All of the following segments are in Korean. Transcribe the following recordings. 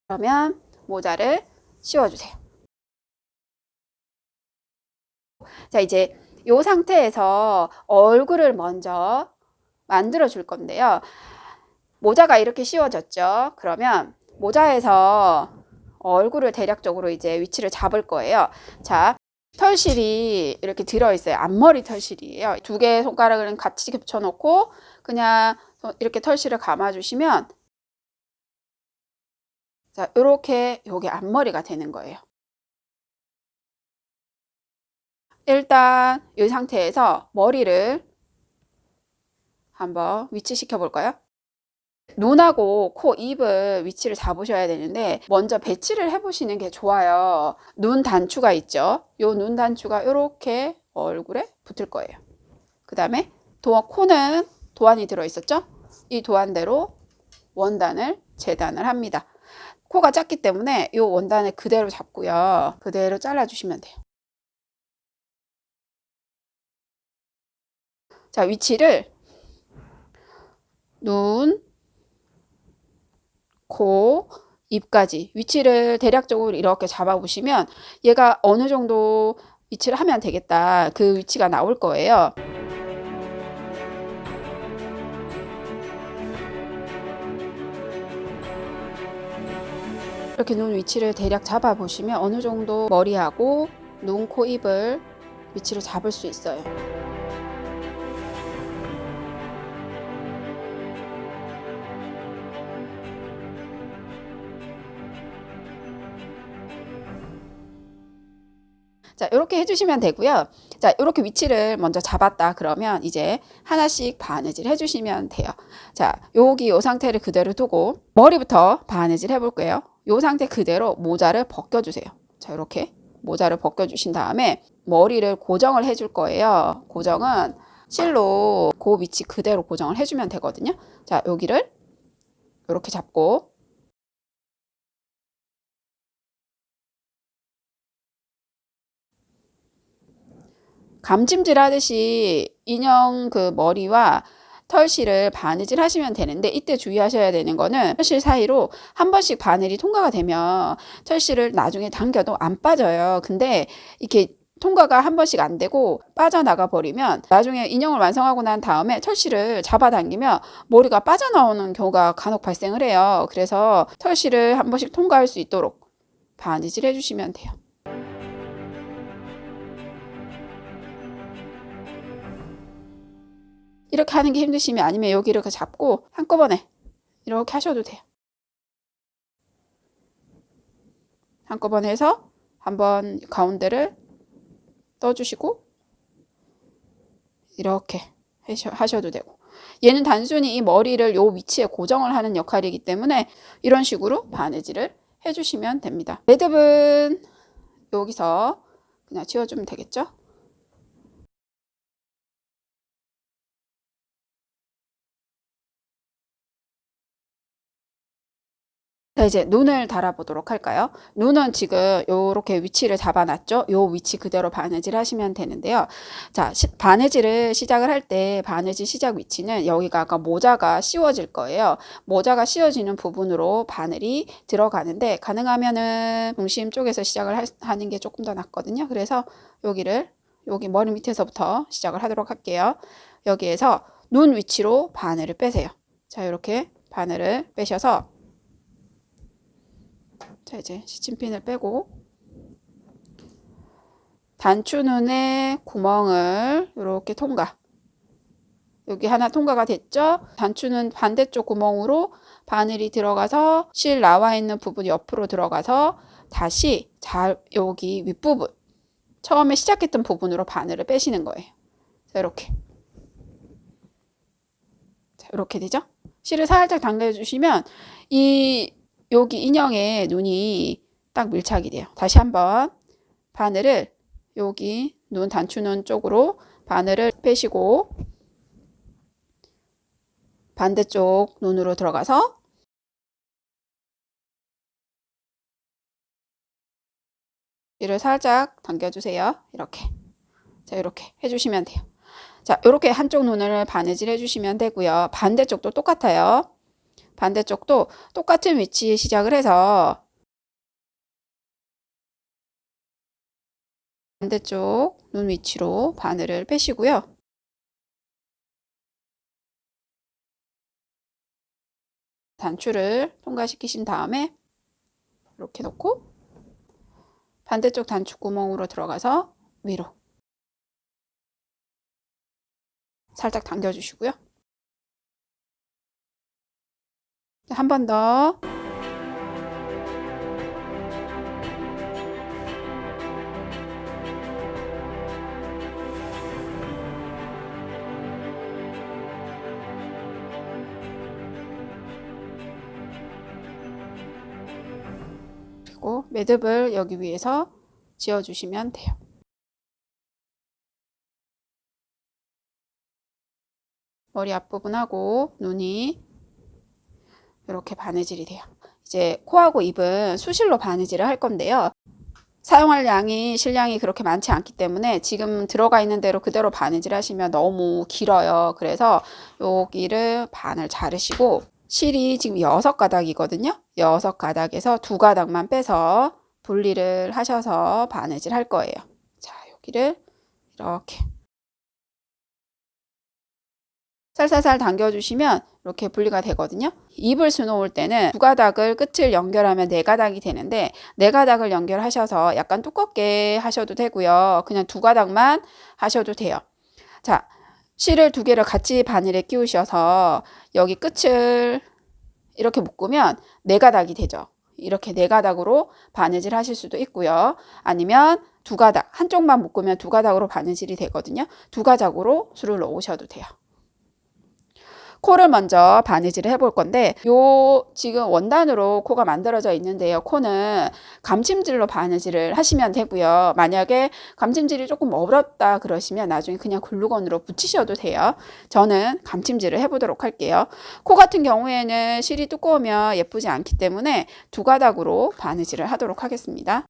그러면 모자를 씌워주세요. 자, 이제 이 상태에서 얼굴을 먼저 만들어 줄 건데요. 모자가 이렇게 씌워졌죠. 그러면 모자에서 얼굴을 대략적으로 이제 위치를 잡을 거예요. 자, 털실이 이렇게 들어있어요. 앞머리 털실이에요. 두 개의 손가락을 같이 겹쳐 놓고 그냥 이렇게 털실을 감아주시면, 자, 이렇게 요게 앞머리가 되는 거예요. 일단 이 상태에서 머리를 한번 위치시켜 볼까요? 눈하고 코, 입을 위치를 잡으셔야 되는데 먼저 배치를 해보시는 게 좋아요. 눈 단추가 있죠. 요 눈 단추가 이렇게 얼굴에 붙을 거예요. 그 다음에 코는 도안이 들어있었죠? 이 도안대로 원단을 재단을 합니다. 코가 작기 때문에 이 원단을 그대로 잡고요. 그대로 잘라주시면 돼요. 자, 위치를 눈, 코, 입까지 위치를 대략적으로 이렇게 잡아보시면 얘가 어느 정도 위치를 하면 되겠다. 그 위치가 나올 거예요. 이렇게 눈 위치를 대략 잡아보시면 어느 정도 머리하고 눈, 코, 입을 위치를 잡을 수 있어요. 자, 이렇게 해주시면 되고요. 자, 이렇게 위치를 먼저 잡았다 그러면 이제 하나씩 바느질 해주시면 돼요. 자, 여기 이 상태를 그대로 두고 머리부터 바느질 해볼게요. 이 상태 그대로 모자를 벗겨주세요. 자, 이렇게 모자를 벗겨주신 다음에 머리를 고정을 해줄 거예요. 고정은 실로 그 위치 그대로 고정을 해주면 되거든요. 자, 여기를 이렇게 잡고 감찜질 하듯이 인형 그 머리와 털실을 바느질 하시면 되는데, 이때 주의하셔야 되는 거는 털실 사이로 한 번씩 바늘이 통과가 되면 털실을 나중에 당겨도 안 빠져요. 근데 이렇게 통과가 한 번씩 안 되고 빠져나가 버리면 나중에 인형을 완성하고 난 다음에 털실을 잡아당기면 머리가 빠져나오는 경우가 간혹 발생을 해요. 그래서 털실을 한 번씩 통과할 수 있도록 바느질 해주시면 돼요. 이렇게 하는 게 힘드시면 아니면 여기 이렇게 잡고 한꺼번에 이렇게 하셔도 돼요. 한꺼번에 해서 한번 가운데를 떠주시고 이렇게 하셔도 되고, 얘는 단순히 이 머리를 요 위치에 고정을 하는 역할이기 때문에 이런 식으로 바느질을 해주시면 됩니다. 매듭은 여기서 그냥 지워주면 되겠죠? 자, 이제 눈을 달아보도록 할까요? 눈은 지금 요렇게 위치를 잡아놨죠? 요 위치 그대로 바느질 하시면 되는데요. 자, 바느질을 시작을 할 때 바느질 시작 위치는 여기가 아까 모자가 씌워질 거예요. 모자가 씌워지는 부분으로 바늘이 들어가는데, 가능하면은 중심 쪽에서 시작을 하는 게 조금 더 낫거든요. 그래서 여기 머리 밑에서부터 시작을 하도록 할게요. 여기에서 눈 위치로 바늘을 빼세요. 자, 이렇게 바늘을 빼셔서, 자, 이제 시침핀을 빼고 단추눈의 구멍을 이렇게 통과. 여기 하나 통과가 됐죠? 단추는 반대쪽 구멍으로 바늘이 들어가서 실 나와 있는 부분이 옆으로 들어가서 다시 여기 윗부분, 처음에 시작했던 부분으로 바늘을 빼시는 거예요. 자, 이렇게. 자, 이렇게 되죠? 실을 살짝 당겨주시면 여기 인형의 눈이 딱 밀착이 돼요. 다시 한번 바늘을 여기 눈 단추눈 쪽으로 바늘을 빼시고 반대쪽 눈으로 들어가서 이를 살짝 당겨주세요. 이렇게. 자, 이렇게 해주시면 돼요. 자, 이렇게 한쪽 눈을 바느질 해주시면 되고요. 반대쪽도 똑같아요. 반대쪽도 똑같은 위치에 시작을 해서 반대쪽 눈 위치로 바늘을 빼시고요. 단추를 통과시키신 다음에 이렇게 놓고 반대쪽 단추 구멍으로 들어가서 위로 살짝 당겨주시고요. 한 번 더. 그리고 매듭을 여기 위에서 지어주시면 돼요. 머리 앞부분하고 눈이 이렇게 바느질이 돼요. 이제 코하고 입은 수실로 바느질을 할 건데요. 사용할 양이 실량이 그렇게 많지 않기 때문에 지금 들어가 있는 대로 그대로 바느질 하시면 너무 길어요. 그래서 여기를 반을 자르시고 실이 지금 6가닥이거든요. 6가닥에서 2가닥만 빼서 분리를 하셔서 바느질 할 거예요. 자, 여기를 이렇게 살살살 당겨주시면 이렇게 분리가 되거든요. 입을 수놓을 때는 2가닥을 끝을 연결하면 4가닥이 되는데 4가닥을 연결하셔서 약간 두껍게 하셔도 되고요. 그냥 2가닥만 하셔도 돼요. 자, 실을 2개를 같이 바늘에 끼우셔서 여기 끝을 이렇게 묶으면 4가닥이 되죠. 이렇게 4가닥으로 바느질 하실 수도 있고요. 아니면 2가닥, 한쪽만 묶으면 2가닥으로 바느질이 되거든요. 2가닥으로 줄을 놓으셔도 돼요. 코를 먼저 바느질을 해볼 건데 요 지금 원단으로 코가 만들어져 있는데요. 코는 감침질로 바느질을 하시면 되고요. 만약에 감침질이 조금 어렵다 그러시면 나중에 그냥 글루건으로 붙이셔도 돼요. 저는 감침질을 해보도록 할게요. 코 같은 경우에는 실이 두꺼우면 예쁘지 않기 때문에 2가닥으로 바느질을 하도록 하겠습니다.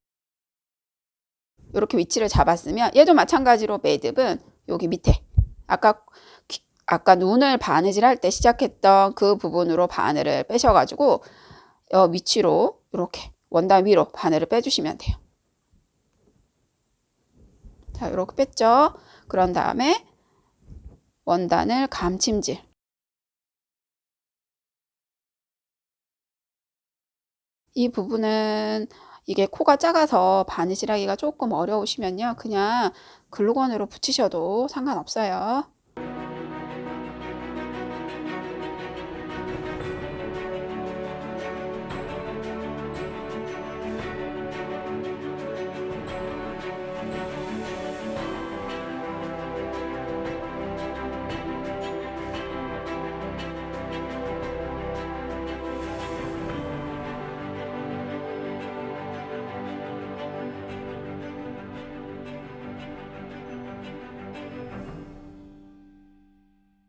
이렇게 위치를 잡았으면 얘도 마찬가지로 매듭은 여기 밑에 아까 눈을 바느질 할 때 시작했던 그 부분으로 바늘을 빼셔가지고 위치로 이렇게 원단 위로 바늘을 빼주시면 돼요. 자, 이렇게 뺐죠. 그런 다음에 원단을 감침질. 이 부분은 이게 코가 작아서 바느질하기가 조금 어려우시면요. 그냥 글루건으로 붙이셔도 상관없어요.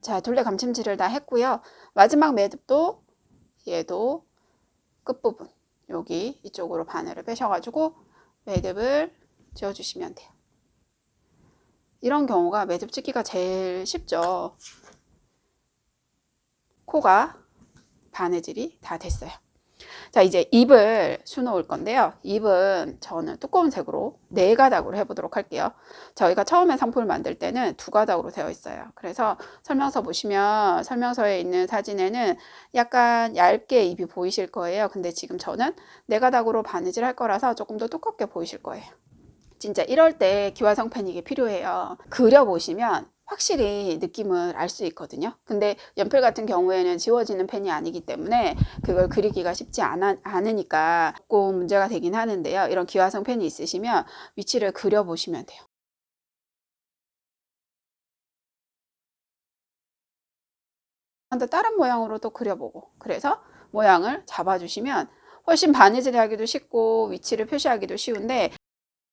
자, 둘레 감침질을 다 했고요. 마지막 매듭도 얘도 끝부분 여기 이쪽으로 바늘을 빼셔가지고 매듭을 지어주시면 돼요. 이런 경우가 매듭 짓기가 제일 쉽죠. 코가 바느질이 다 됐어요. 자, 이제 입을 수놓을 건데요. 입은 저는 두꺼운 색으로 4가닥으로 해보도록 할게요. 저희가 처음에 상품을 만들 때는 2가닥으로 되어 있어요. 그래서 설명서 보시면 설명서에 있는 사진에는 약간 얇게 입이 보이실 거예요. 근데 지금 저는 4가닥으로 바느질 할 거라서 조금 더 두껍게 보이실 거예요. 진짜 이럴 때 기화성 펜 이게 필요해요. 그려보시면 확실히 느낌을 알 수 있거든요. 근데 연필 같은 경우에는 지워지는 펜이 아니기 때문에 그걸 그리기가 쉽지 않으니까 조금 문제가 되긴 하는데요. 이런 기화성 펜이 있으시면 위치를 그려보시면 돼요. 또 다른 모양으로 또 그려보고 그래서 모양을 잡아주시면 훨씬 바느질 하기도 쉽고 위치를 표시하기도 쉬운데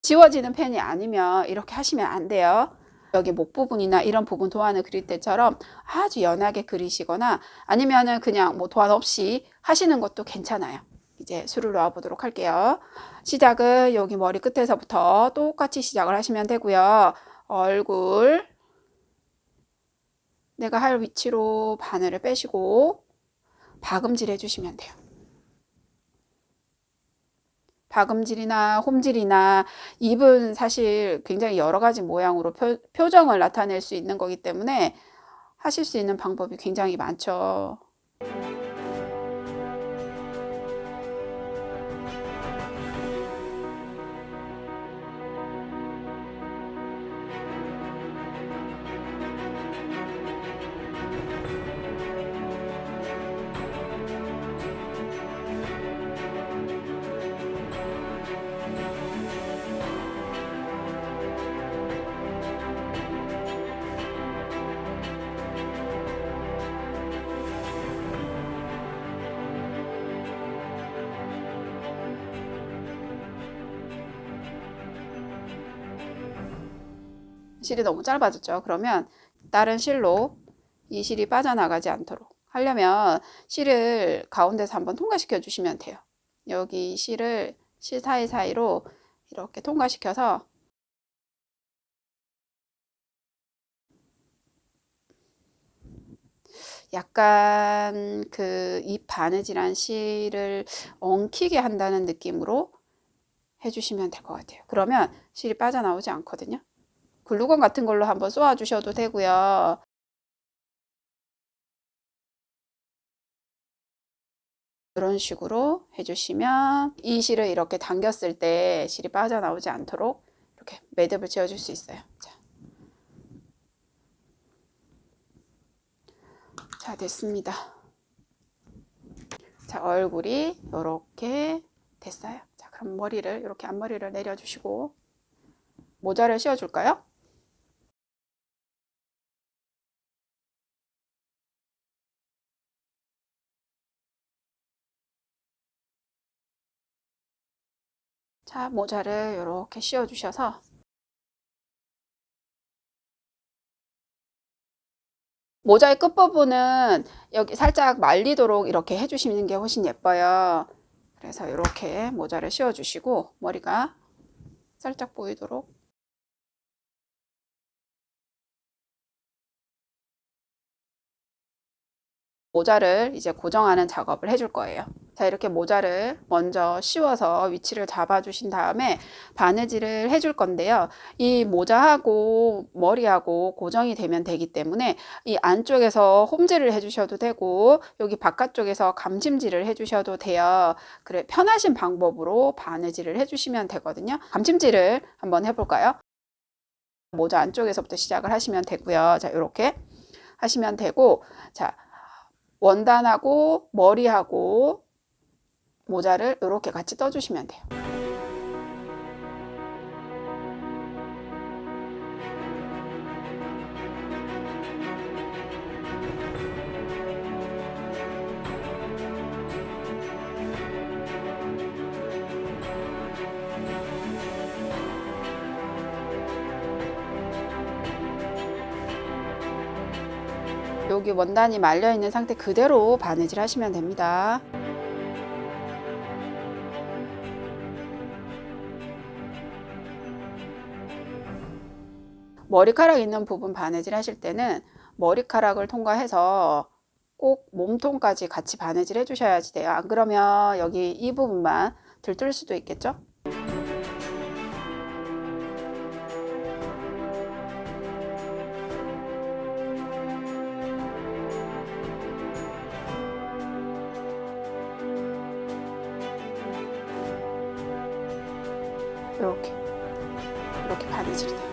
지워지는 펜이 아니면 이렇게 하시면 안 돼요. 여기 목 부분이나 이런 부분 도안을 그릴 때처럼 아주 연하게 그리시거나 아니면은 그냥 뭐 도안 없이 하시는 것도 괜찮아요. 이제 술을 놓아 보도록 할게요. 시작은 여기 머리 끝에서부터 똑같이 시작을 하시면 되고요. 얼굴 내가 할 위치로 바늘을 빼시고 박음질 해주시면 돼요. 박음질이나 홈질이나 입은 사실 굉장히 여러 가지 모양으로 표정을 나타낼 수 있는 거기 때문에 하실 수 있는 방법이 굉장히 많죠. 실이 너무 짧아졌죠. 그러면 다른 실로 이 실이 빠져나가지 않도록 하려면 실을 가운데서 한번 통과시켜 주시면 돼요. 여기 실을 실 사이사이로 이렇게 통과시켜서 약간 그 입 바느질한 실을 엉키게 한다는 느낌으로 해주시면 될 것 같아요. 그러면 실이 빠져나오지 않거든요. 글루건 같은 걸로 한번 쏘아 주셔도 되고요. 이런 식으로 해주시면 이 실을 이렇게 당겼을 때 실이 빠져나오지 않도록 이렇게 매듭을 지어줄 수 있어요. 자, 됐습니다. 자, 얼굴이 이렇게 됐어요. 자, 그럼 머리를 이렇게 앞머리를 내려주시고 모자를 씌워줄까요? 자, 모자를 이렇게 씌워주셔서 모자의 끝부분은 여기 살짝 말리도록 이렇게 해주시는 게 훨씬 예뻐요. 그래서 이렇게 모자를 씌워주시고 머리가 살짝 보이도록 모자를 이제 고정하는 작업을 해줄 거예요. 자, 이렇게 모자를 먼저 씌워서 위치를 잡아 주신 다음에 바느질을 해줄 건데요. 이 모자하고 머리하고 고정이 되면 되기 때문에 이 안쪽에서 홈질을 해주셔도 되고 여기 바깥쪽에서 감침질을 해주셔도 돼요. 그래, 편하신 방법으로 바느질을 해주시면 되거든요. 감침질을 한번 해볼까요? 모자 안쪽에서부터 시작을 하시면 되고요. 자, 이렇게 하시면 되고, 자, 원단하고 머리하고 모자를 이렇게 같이 떠주시면 돼요. 여기 원단이 말려 있는 상태 그대로 바느질 하시면 됩니다. 머리카락 있는 부분 바느질 하실 때는 머리카락을 통과해서 꼭 몸통까지 같이 바느질 해주셔야지 돼요. 안 그러면 여기 이 부분만 들뜰 수도 있겠죠? 이렇게 바느질이 돼요.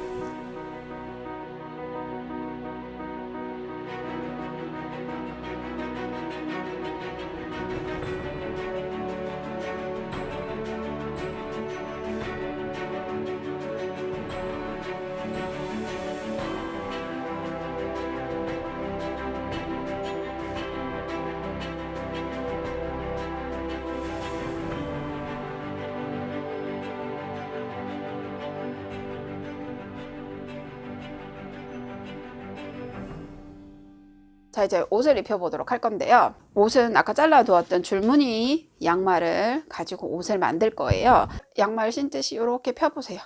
자, 이제 옷을 입혀보도록 할 건데요. 옷은 아까 잘라두었던 줄무늬 양말을 가지고 옷을 만들 거예요. 양말 신듯이 이렇게 펴보세요.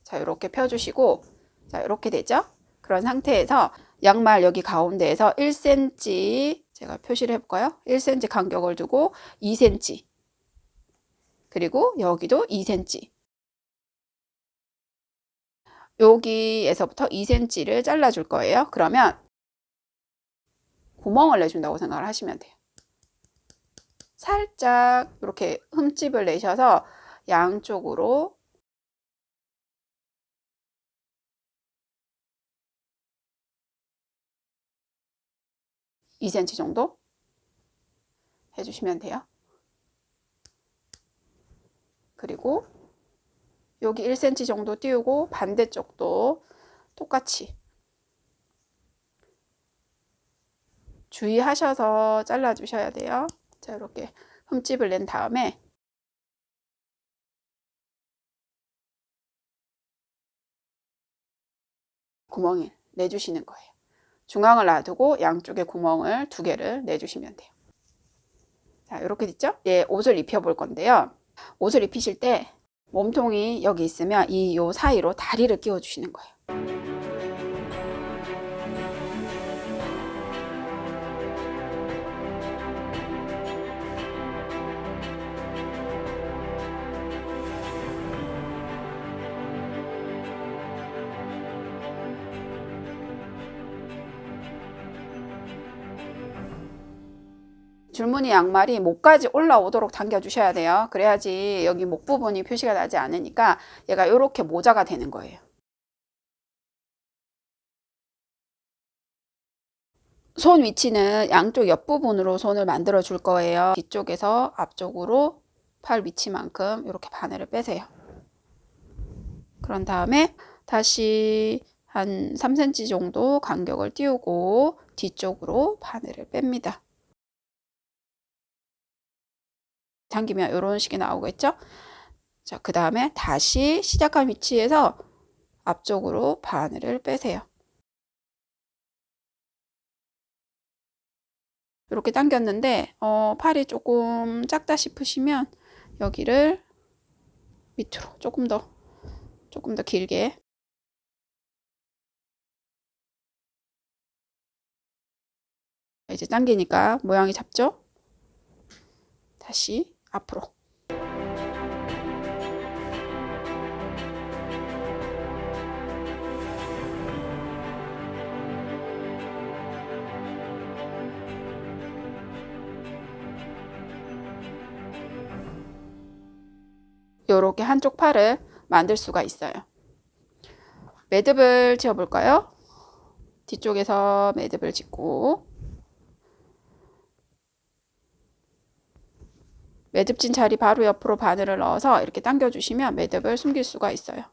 자, 이렇게 펴주시고, 자, 이렇게 되죠? 그런 상태에서 양말 여기 가운데에서 1cm, 제가 표시를 해볼까요? 1cm 간격을 두고 2cm, 그리고 여기도 2cm, 여기에서부터 2cm를 잘라줄 거예요. 그러면 구멍을 내준다고 생각을 하시면 돼요. 살짝 이렇게 흠집을 내셔서 양쪽으로 (2cm) 정도 해주시면 돼요. 그리고 여기 1cm 정도 띄우고 반대쪽도 똑같이 주의하셔서 잘라주셔야 돼요. 자, 이렇게 흠집을 낸 다음에 구멍을 내주시는 거예요. 중앙을 놔두고 양쪽에 구멍을 2개를 내주시면 돼요. 자, 이렇게 됐죠? 예, 옷을 입혀볼 건데요. 옷을 입히실 때 몸통이 여기 있으면 요 사이로 다리를 끼워 주시는 거예요. 줄무늬 양말이 목까지 올라오도록 당겨 주셔야 돼요. 그래야지 여기 목 부분이 표시가 나지 않으니까 얘가 이렇게 모자가 되는 거예요. 손 위치는 양쪽 옆부분으로 손을 만들어 줄 거예요. 뒤쪽에서 앞쪽으로 팔 위치만큼 이렇게 바늘을 빼세요. 그런 다음에 다시 한 3cm 정도 간격을 띄우고 뒤쪽으로 바늘을 뺍니다. 당기면 이런 식이 나오겠죠? 자, 그 다음에 다시 시작한 위치에서 앞쪽으로 바늘을 빼세요. 이렇게 당겼는데 팔이 조금 작다 싶으시면 여기를 밑으로 조금 더 길게 이제 당기니까 모양이 잡죠? 다시 앞으로 이렇게 한쪽 팔을 만들 수가 있어요. 매듭을 지어 볼까요? 뒤쪽에서 매듭을 짓고 매듭진 자리 바로 옆으로 바늘을 넣어서 이렇게 당겨 주시면 매듭을 숨길 수가 있어요.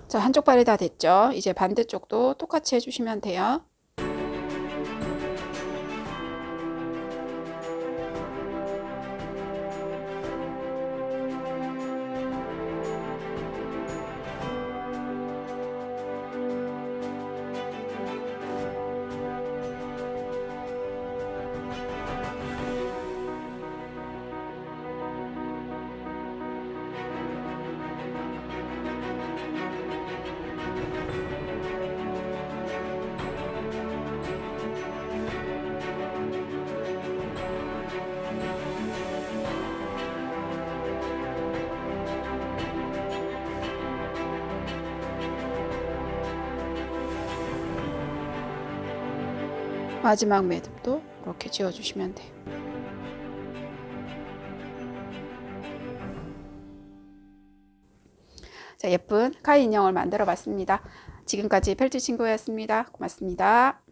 자, 한쪽 팔이 다 됐죠? 이제 반대쪽도 똑같이 해주시면 돼요. 마지막 매듭도 이렇게 지어주시면 돼요. 자, 예쁜 카이 인형을 만들어 봤습니다. 지금까지 펠트 친구였습니다. 고맙습니다.